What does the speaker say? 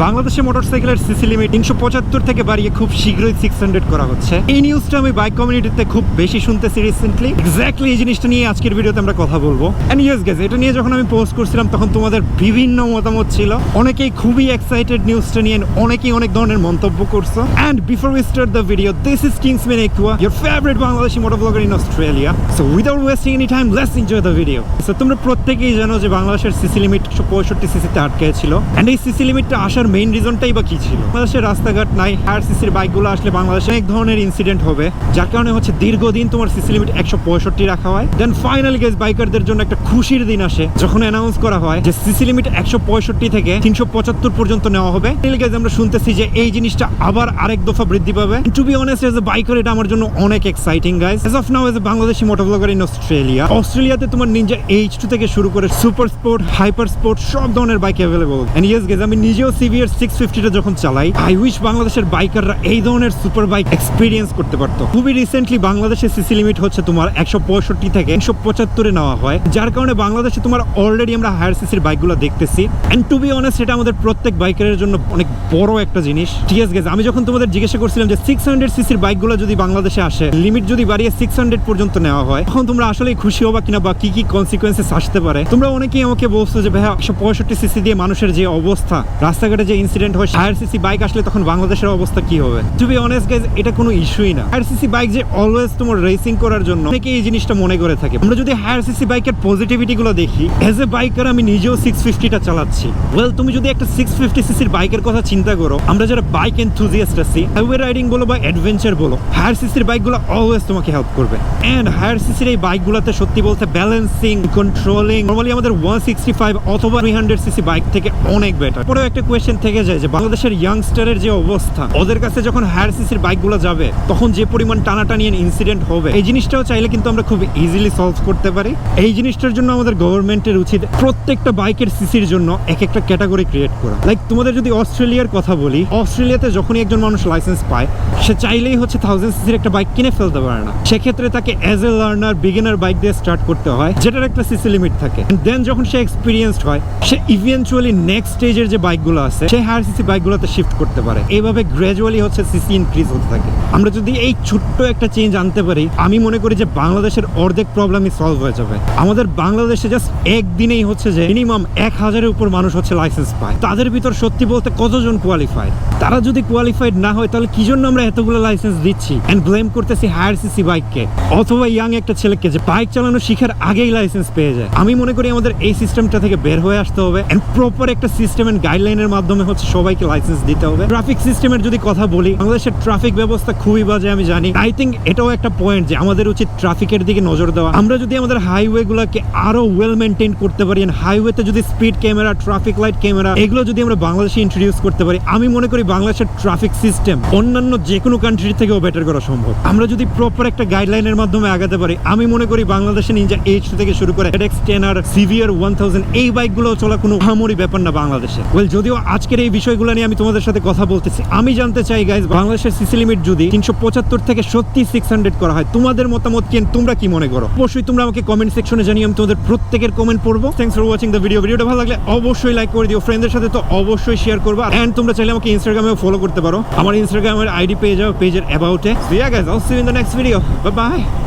বাংলাদেশে মোটরসাইকেলের CC limit 375 থেকে বাড়িয়ে খুব শীঘ্রই 600 করা হচ্ছে। এই নিউজটা আমি বাইক কমিউনিটিতে খুব বেশি শুনতেছি রিসেন্টলি। এক্স্যাক্টলি এই জিনিসটা নিয়ে আজকের ভিডিওতে আমরা কথা বলবো। এন্ড ইয়েস গাইস, এটা নিয়ে যখন আমি পোস্ট করছিলাম তখন তোমাদের বিভিন্ন মতামত ছিল। অনেকেই খুবই এক্সাইটেড নিউজটা নিয়ে, অনেকেই অনেক ধরনের মন্তব্য করছো। And before we start the video, this is Kingsman Aqua, your favorite Bangladeshi motor vlogger in Australia. So without wasting any time, let's enjoy the video. So তোমরা প্রত্যেকেই জানো যে বাংলাদেশের সিসি লিমিট 165 সিসিতে আটকে ছিল। এন্ড এই সিসি লিমিটটা আসার main রিজনটাই বা কি ছিল? বাংলাদেশের রাস্তাঘাট নাই, হায়ার সিসির বাইকগুলো আসলে বাংলাদেশে অনেক ধরনের ইনসিডেন্ট হবে, যার কারণে হচ্ছে দীর্ঘদিন তোমার সিসি লিমিট 165 রাখা হয়। দেন ফাইনালি গাইস, বাইকারদের জন্য একটা খুশির দিন আসে যখন অ্যানাউন্স করা হয় যে সিসি লিমিট 165 থেকে 375 পর্যন্ত নেওয়া হবে। গাইস, আমরা শুনতেছি যে এই জিনিসটা আবার আরেক দফা বৃদ্ধি পাবে। To be honest, as a biker এটা আমার জন্য অনেক exciting guys. As of now, as a Bangladeshi motor blogger in অস্ট্রেলিয়াতে তোমার নিনজা H2 থেকে শুরু করে সুপার স্পোর্ট, হাইপার স্পোর্ট সব ধরনের bike available. And yes guys, আমি নিজেও CBR 650 যখন চালাই, আই উইশ বাংলাদেশের বাইকাররা এই ধরনের সুপার বাইক এক্সপিরিয়েন্স করতে পারতো। খুবই রিসেন্টলি বাংলাদেশের সিসি লিমিট হচ্ছে তোমার 165 থেকে 375 নেওয়া হয়, যার কারণে বাংলাদেশে তোমার অলরেডি আমরা হায়ার সিসির বাইকগুলো দেখতেছি। এন্ড টু বি অনেস্ট, এটা আমাদের প্রত্যেক বাইকারের জন্য অনেক বড় একটা জিনিস। ঠিক আছে গাইস, আমি যখন তোমাদের জিজ্ঞাসা করছিলাম যে 600 সিসির বাইকগুলো যদি বাংলাদেশে আসে, লিমিট যদি বাড়িয়ে 600 পর্যন্ত নেওয়া হয়, তখন তোমরা আসলেই খুশি হবা কিনা বা কি কি কনসিকুয়েন্সেস আসতে পারে। তোমরা অনেকেই আমাকে বলছো যে ভাইয়া 165 সিসি দিয়ে মানুষের যে অবস্থা, রাস্তাঘাটে যে ইনসিডেন্ট হয়, হায়ার সিসি বাইক আসলে তখন বাংলাদেশের অবস্থা কি হবে? টু বি অনেস্ট গাইস, এটা কোনো ইস্যুই না। হায়ার সিসি বাইক যে অলওয়েজ তোমার রেসিং করার জন্য অনেকে এই জিনিসটা মনে করে থাকে। আমরা যদি হায়ার সিসি বাইকের পজিটিভিটি গুলো দেখি, এজ এ বাইকার আমি নিজেও 650টা চালাচ্ছি। ওয়েল, তুমি যদি একটা 650 সিসির বাইকের কথা চিন্তা করো, আমরা যারা বাইক এনথুজিয়াস্ট আছি, হাইওয়ে রাইডিং বলো বা অ্যাডভেঞ্চার বলো, হায়ার সিসির বাইকগুলো অলওয়েজ তোমাকে হেল্প করবে। এন্ড হায়ার সিসির এই বাইকগুলোতে সত্যি বলতে ব্যালেন্সিং, কন্ট্রোলিং নরমালি আমাদের 165 অথবা 300 সিসি বাইক থেকে অনেক বেটার। পরেও একটা কোয়েশ্চেন থেকে যায় যে বাংলাদেশের ইয়াংস্টারের যে অবস্থা, ওদের কাছে যখন হায়ার সিসির বাইকগুলো যাবে তখন যে পরিমাণ টানাটানি ইনসিডেন্ট হবে, এই জিনিসটাও চাইলে কিন্তু আমরা খুব ইজিলি সলভ করতে পারি। এই জিনিসটার জন্য আমাদের গভর্নমেন্টের উচিত প্রত্যেকটা বাইকের সিসির জন্য এক একটা ক্যাটাগরি ক্রিয়েট করা। লাইক তোমাদের যদি অস্ট্রেলিয়ার কথা বলি, অস্ট্রেলিয়াতে যখনই একজন মানুষ লাইসেন্স পায়, সে চাইলেই হচ্ছে 1000 সিসির একটা বাইক কিনে ফেলতে পারে না। সেক্ষেত্রে তাকে as a learner beginner bike দিয়ে স্টার্ট করতে হয়, যেটার একটা সিসি লিমিট থাকে। দেন যখন সে এক্সপিরিয়েন্সড হয়, সে ইভেন্চুয়ালি নেক্সট স্টেজের যে বাইকগুলো আছে, সে হায়ার সিসি বাইকগুলোতে শিফট করতে পারে। এইভাবে গ্র্যাজুয়ালি হচ্ছে সিসি ইনক্রিজ হতে থাকে। আমরা যদি এই ছোট্ট একটা চেঞ্জ আনতে পারি, আমি মনে করি যে বাংলাদেশের অর্ধেক প্রবলেমই সলভ হয়ে যাবে। আমাদের বাংলাদেশে জাস্ট একদিনেই হচ্ছে যে মিনিমাম 1000-এর উপর মানুষ হচ্ছে লাইসেন্স পায়। তাদের ভিতর সত্যি বলতে কতজন কোয়ালিফাইড? তারা যদি কোয়ালিফাইড না হয়, তাহলে কি জন্য আমরা এতগুলো লাইসেন্স দিচ্ছি এন্ড ব্লেম করতেছি হায়ার সিসি বাইককে অথবা ইয়াং একটা ছেলেকে যে বাইক চালানো শিখার আগেই লাইসেন্স পেয়ে যায়? আমি মনে করি আমাদের এই সিস্টেমটা থেকে বের হয়ে আসতে হবে এন্ড প্রপার একটা সিস্টেম এন্ড গাইডলাইনের মাধ্যমে হচ্ছে সবাইকে লাইসেন্স দিতে হবে। ট্রাফিক সিস্টেমের যদি কথা বলি, বাংলাদেশের ট্রাফিক ব্যবস্থা খুবই বাজে, আমি জানি। আই থিঙ্ক এটাও একটা পয়েন্ট যে আমাদের উচিত ট্রাফিকের দিকে নজর দেওয়া। আমরা যদি আমাদের হাইওয়ে গুলাকে আরো ওয়েল মেনটেন করতে পারি, হাইওয়েতে যদি speed camera, traffic light camera, এগুলো যদি আমরা বাংলাদেশে ইন্ট্রোডিউস করতে পারি, আমি মনে করি বাংলাদেশের ট্রাফিক সিস্টেম অন্যান্য যে কোনো কান্ট্রি থেকেও বেটার করা সম্ভব। আমরা যদি প্রপার একটা গাইডলাইনের মাধ্যমে আগাতে পারি, আমি মনে করি বাংলাদেশে নিনজা H2 থেকে শুরু করে ZX10 CBR 1000 এই বাইকগুলো চলা কোনো আহামরি ব্যাপার না বাংলাদেশে। ওয়েল, যদিও আজকের এই বিষয়গুলো নিয়ে আমি তোমাদের সাথে কথা বলতেছি, আমি জানতে চাই গাইজ, বাংলাদেশের সিসি লিমিট যদি 375 থেকে সত্যি 600 করা হয়, তোমাদের মতামত কি? তোমরা কি মনে করো? অবশ্যই তোমরা আমাকে কমেন্ট সেকশনে জানিয়ে আমি তোমাদের প্রত্যেকের কমেন্ট পড়বো। Thanks for watching the video. ভিডিওটা ভালো লাগলে অবশ্যই লাইক করে দিও, ফ্রেন্ডদের সাথে তো অবশ্যই শেয়ার করবা। এন্ড তোমরা চাইলে আমাকে ইনস্টাগ্রামেও ফলো করতে পারো। আমার ইনস্টাগ্রামের আইডি পেয়ে যাও পেজের অ্যাবাউটে। So yeah guys, I'll see you in the next video. Bye by.